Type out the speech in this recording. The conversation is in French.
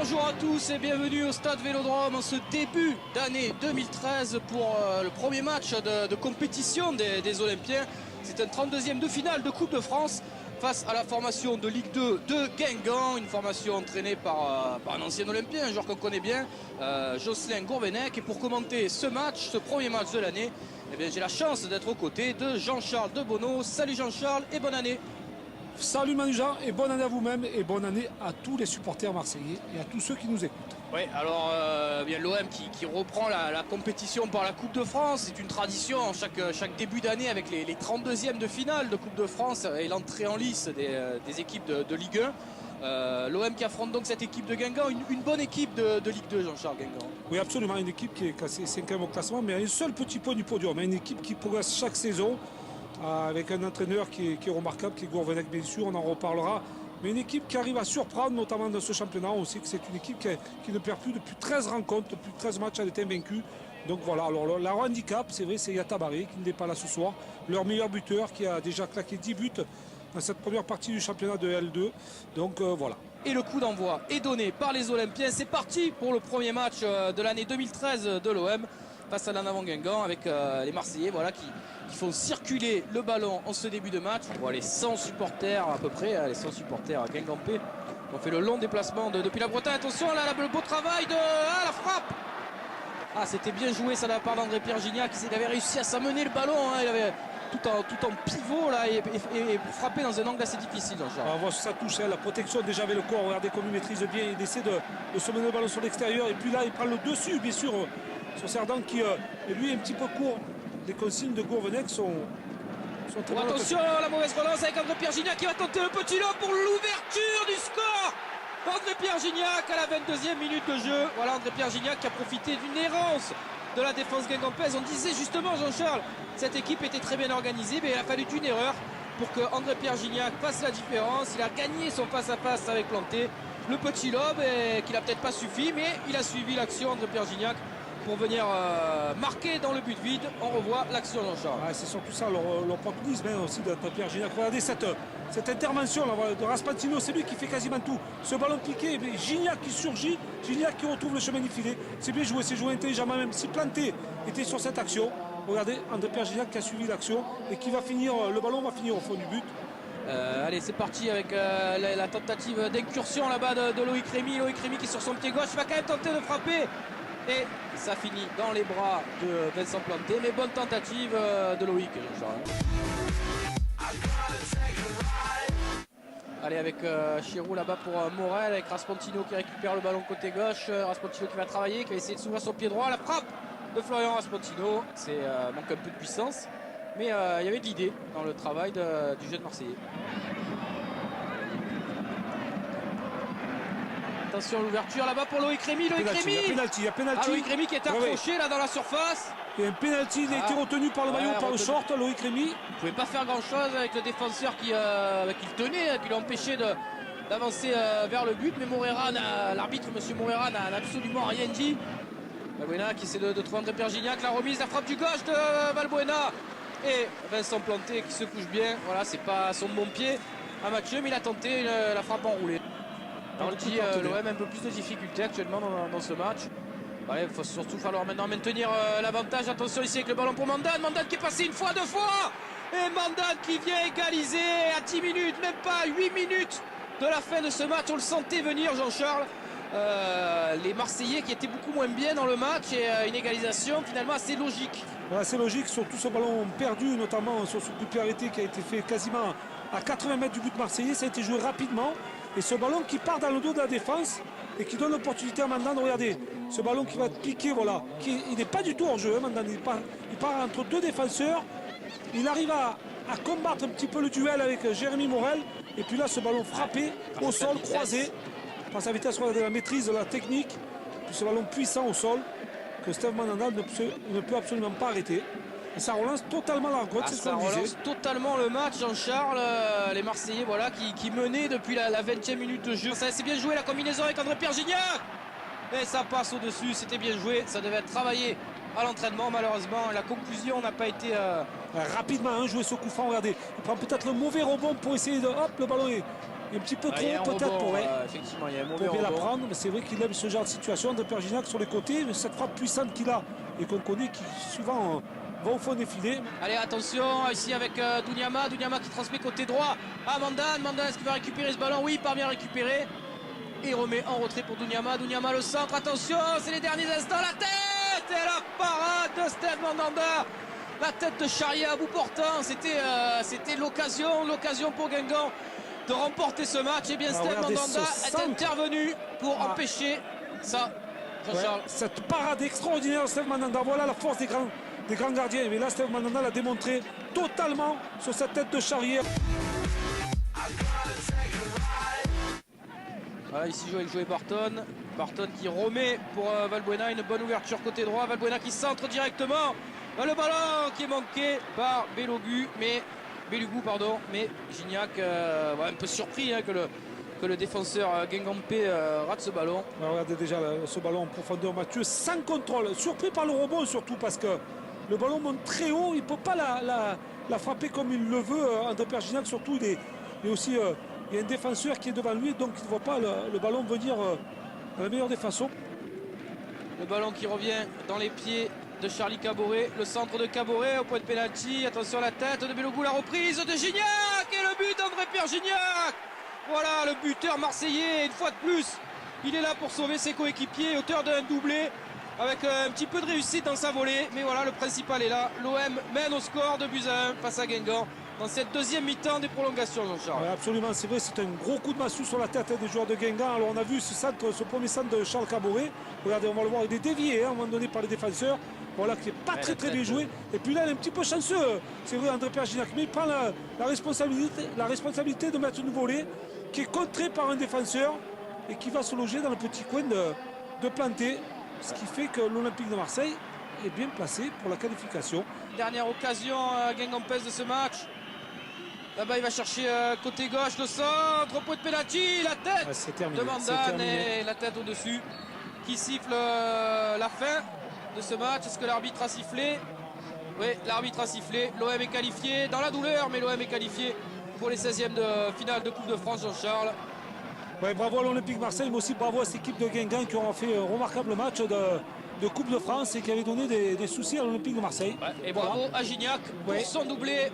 Bonjour à tous et bienvenue au Stade Vélodrome en ce début d'année 2013 pour le premier match de compétition des Olympiens. C'est un 32e de finale de Coupe de France face à la formation de Ligue 2 de Guingamp, une formation entraînée par un ancien Olympien, un joueur qu'on connaît bien, Jocelyn Gourvenec. Et pour commenter ce match, ce premier match de l'année, eh j'ai la chance d'être aux côtés de Jean-Charles Debonneau. Salut Jean-Charles et bonne année. Salut Manu-Jean et bonne année à vous-même et bonne année à tous les supporters marseillais et à tous ceux qui nous écoutent. Oui, alors bien l'OM qui reprend la compétition par la Coupe de France. C'est une tradition chaque début d'année avec les 32e de finale de Coupe de France et l'entrée en lice des équipes de Ligue 1. L'OM qui affronte donc cette équipe de Guingamp, une bonne équipe de Ligue 2, Jean-Charles Guingamp. Oui, absolument, une équipe qui est classée 5e au classement, mais à un seul petit point du podium. Une équipe qui progresse chaque saison avec un entraîneur qui est remarquable, qui est Gourvenec, bien sûr, on en reparlera. Mais une équipe qui arrive à surprendre, notamment dans ce championnat. On sait que c'est une équipe qui ne perd plus depuis 13 rencontres, depuis 13 matchs, elle est invaincue. Donc voilà, alors leur handicap, c'est vrai, c'est Yatabaré qui n'est pas là ce soir. Leur meilleur buteur qui a déjà claqué 10 buts dans cette première partie du championnat de L2. Donc voilà. Et le coup d'envoi est donné par les Olympiens. C'est parti pour le premier match de l'année 2013 de l'OM face à l'en avant Guingamp avec les Marseillais voilà, qui font circuler le ballon en ce début de match. On voit les 100 supporters à peu près, les 100 supporters guingampais. On fait le long déplacement depuis la Bretagne. Attention là, le beau travail de la frappe. Ah, c'était bien joué ça de la part d'André-Pierre Gignac. Il avait réussi à s'amener le ballon. Il avait tout en pivot là et frappé dans un angle assez difficile. On voit ça touche, la protection déjà avec le corps. Regardez comme il maîtrise bien. Il essaie de se mener le ballon sur l'extérieur. Et puis là, il prend le dessus, bien sûr, sur Cerdan qui lui est un petit peu court. Les consignes de Gourvenec sont très bonnes. Attention, la mauvaise relance avec André-Pierre Gignac qui va tenter le petit lob pour l'ouverture du score. André-Pierre Gignac à la 22e minute de jeu. Voilà André-Pierre Gignac qui a profité d'une errance de la défense guingampaise. On disait justement, Jean-Charles, cette équipe était très bien organisée, mais il a fallu une erreur pour que André-Pierre Gignac fasse la différence. Il a gagné son face-à-face avec Planté. Le petit lob qui n'a peut-être pas suffi, mais il a suivi l'action André-Pierre Gignac pour venir marquer dans le but vide. On revoit l'action, Jean-Charles. Ouais, c'est surtout ça l'opportunisme aussi d'André-Pierre Gignac. Regardez cette intervention là, de Raspantino, c'est lui qui fait quasiment tout. Ce ballon piqué, Gignac qui surgit, Gignac qui retrouve le chemin du filet. C'est bien joué, c'est joué intelligemment, même si Planté était sur cette action. Regardez André-Pierre Gignac qui a suivi l'action et qui va finir, le ballon va finir au fond du but. Allez, c'est parti avec la tentative d'incursion là-bas de Loïc Rémy. Loïc Rémy qui est sur son pied gauche, il va quand même tenter de frapper. Et ça finit dans les bras de Vincent Planté, mais bonne tentative de Loïc. Allez, avec Chirou là-bas pour Morel, avec Raspantino qui récupère le ballon côté gauche. Raspantino qui va travailler, qui va essayer de s'ouvrir son pied droit. La frappe de Florian Raspantino, c'est manque un peu de puissance, mais il y avait de l'idée dans le travail du jeune Marseillais. Attention, l'ouverture là-bas pour Loïc Rémy. Loïc Rémy. Il y a pénalty. Loïc Rémy qui est accroché là dans la surface. Il y a un pénalty, il a été retenu par le maillot, par le short, Loïc Rémy. Il ne pouvait pas faire grand-chose avec le défenseur qui le tenait, qui l'a empêché d'avancer vers le but. Mais l'arbitre, M. Moreira, n'a absolument rien dit. Valbuena qui essaie de trouver André-Pierre Gignac. La remise, la frappe du gauche de Valbuena. Et Vincent Planté qui se couche bien. Voilà, c'est pas son bon pied à Mathieu, mais il a tenté la frappe enroulée. On le dit, l'OM a un peu plus de difficultés actuellement dans ce match. Il faut surtout falloir maintenant maintenir l'avantage. Attention ici avec le ballon pour Mandane. Mandane qui est passé une fois, deux fois. Et Mandane qui vient égaliser à 10 minutes, même pas 8 minutes de la fin de ce match. On le sentait venir, Jean-Charles. Les Marseillais qui étaient beaucoup moins bien dans le match et une égalisation finalement assez logique. Voilà, c'est logique, surtout ce ballon perdu, notamment sur ce coup de pied arrêté qui a été fait quasiment à 80 mètres du but marseillais. Ça a été joué rapidement. Et ce ballon qui part dans le dos de la défense et qui donne l'opportunité à Mandane de regarder. Ce ballon qui va piquer, voilà. Il n'est pas du tout hors jeu, Mandane. Il part entre deux défenseurs. Il arrive à combattre un petit peu le duel avec Jérémy Morel. Et puis là, ce ballon frappé au sol, croisé. Par sa vitesse, regardez la maîtrise de la technique. Puis ce ballon puissant au sol que Steve Mandanda ne peut absolument pas arrêter. Et ça relance totalement la rencontre, c'est ce qu'on disait. Ça relance totalement le match, Jean-Charles. Les Marseillais voilà, qui menaient depuis la 20e minute de jeu. C'est bien joué la combinaison avec André-Pierre Gignac. Et ça passe au-dessus, c'était bien joué. Ça devait être travaillé à l'entraînement. Malheureusement, la conclusion n'a pas été... Rapidement, jouer ce coup franc, regardez. Il prend peut-être le mauvais rebond pour essayer de... Hop, le ballon est un petit peu Il y a un trop peut-être rebond, pour, effectivement, il y a un mauvais pour bien la rebond. prendre. Mais c'est vrai qu'il aime ce genre de situation de Perginac sur les côtés. Mais cette frappe puissante qu'il a et qu'on connaît qui souvent va au fond des filets. Allez, attention, ici avec Dounyama. Dounyama qui transmet côté droit à Mandan. Mandan, est-ce qu'il va récupérer ce ballon? Oui, il parvient à récupérer. Et il remet en retrait pour Dounyama. Dounyama, le centre, attention, c'est les derniers instants. La tête et la parade de Steve Mandanda. La tête de Charrier à bout portant. C'était l'occasion pour Guingamp de remporter ce match. Et bien, Steve Mandanda est intervenu pour empêcher ça. Jean-Charles. Cette parade extraordinaire de Steve Mandanda. Voilà la force des grands gardiens. Mais là, Steve Mandanda l'a démontré totalement sur cette tête de Charrier. Voilà, ici Joël Barton. Barton qui remet pour Valbuena, une bonne ouverture côté droit. Valbuena qui centre directement. Le ballon qui est manqué par Belogou, mais Gignac un peu surpris que le défenseur guingampais rate ce ballon. Regardez déjà ce ballon en profondeur, Mathieu, sans contrôle. Surpris par le rebond surtout parce que le ballon monte très haut. Il ne peut pas la frapper comme il le veut. André Perginac surtout, il aussi... il y a un défenseur qui est devant lui, donc il ne voit pas le ballon venir à la meilleure des façons. Le ballon qui revient dans les pieds de Charlie Caboret. Le centre de Caboret au point de pénalty. Attention à la tête de Belogou, la reprise de Gignac. Et le but d'André-Pierre Gignac. Voilà le buteur marseillais, une fois de plus. Il est là pour sauver ses coéquipiers, auteur d'un doublé. Avec un petit peu de réussite dans sa volée. Mais voilà, le principal est là. L'OM mène au score de 2-1 face à Guingamp dans cette deuxième mi-temps des prolongations, Jean-Charles. Ouais, absolument, c'est vrai, c'est un gros coup de massue sur la tête des joueurs de Guingamp. Alors on a vu ce premier centre de Charles Caboret. Regardez, on va le voir, il est dévié à un moment donné par les défenseurs. Voilà, qui n'est pas très bien joué. Et puis là, il est un petit peu chanceux. C'est vrai, André Perginac, mais il prend la responsabilité de mettre une volée qui est contrée par un défenseur et qui va se loger dans le petit coin de planter. Ce qui fait que l'Olympique de Marseille est bien placé pour la qualification. Dernière occasion guingampaise de ce match. Là-bas, il va chercher côté gauche le centre, point de pénalty, la tête de Mandan et la tête au-dessus qui siffle la fin de ce match. Est-ce que l'arbitre a sifflé? Oui, l'arbitre a sifflé. L'OM est qualifié dans la douleur, mais l'OM est qualifié pour les 16e de finale de Coupe de France, Jean-Charles. Ouais, bravo à l'Olympique Marseille, mais aussi bravo à cette équipe de Guingamp qui aura fait un remarquable match de Coupe de France et qui avait donné des soucis à l'Olympique de Marseille. Ouais, et bravo à Gignac pour son doublé.